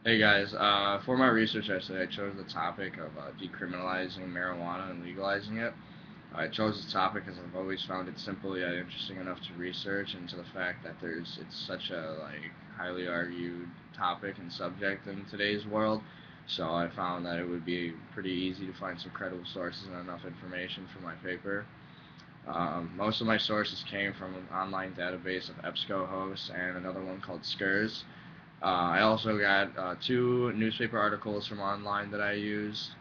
Hey guys, for my research essay, I chose the topic of decriminalizing marijuana and legalizing it. I chose the topic because I've always found it simple yet interesting enough to research, and to the fact that it's such a highly argued topic and subject in today's world. So I found that it would be pretty easy to find some credible sources and enough information for my paper. Most of my sources came from an online database of EBSCOhost and another one called SCURS. I also got two newspaper articles from online that I used,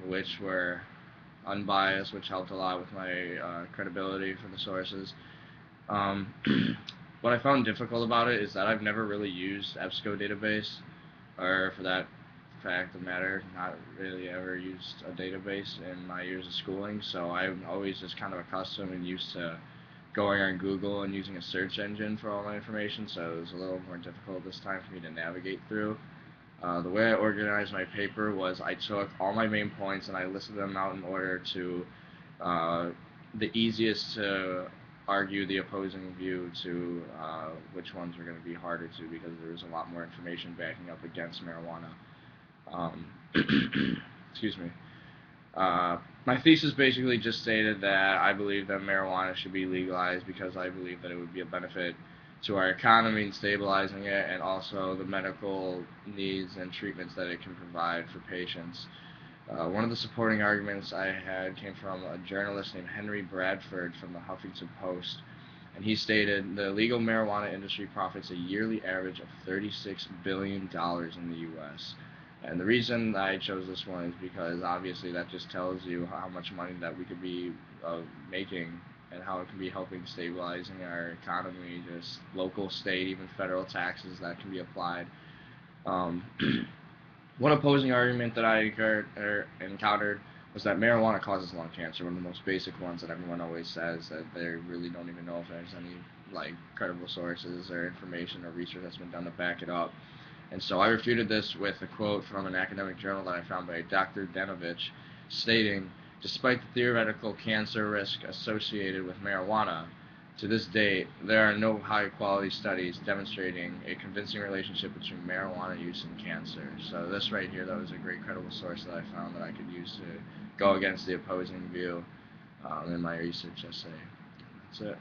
which were unbiased, which helped a lot with my credibility for the sources. Um, what I found difficult about it is that I've never really used EBSCO database, or for that fact of matter, not really ever used a database in my years of schooling. So I'm always just kind of accustomed and used to going on Google and using a search engine for all my information. So it was a little more difficult this time for me to navigate through. The way I organized my paper was I took all my main points and I listed them out in order to uh, the easiest to argue the opposing view to which ones were going to be harder to, because there was a lot more information backing up against marijuana. Um, excuse me. My thesis basically just stated that I believe that marijuana should be legalized because I believe that it would be a benefit to our economy in stabilizing it, and also the medical needs and treatments that it can provide for patients. One of the supporting arguments I had came from a journalist named Henry Bradford from the Huffington Post, and he stated the legal marijuana industry profits a yearly average of $36 billion in the U.S. And the reason I chose this one is because obviously that just tells you how much money that we could be making, and how it can be helping stabilizing our economy, just local, state, even federal taxes that can be applied. Um, One opposing argument that I encountered was that marijuana causes lung cancer, one of the most basic ones that everyone always says, that they really don't even know if there's any credible sources or information or research that's been done to back it up. And so I refuted this with a quote from an academic journal that I found by Dr. Denovich, stating, despite the theoretical cancer risk associated with marijuana, to this date, there are no high-quality studies demonstrating a convincing relationship between marijuana use and cancer. So this right here, that was a great credible source that I found that I could use to go against the opposing view in my research essay. That's it.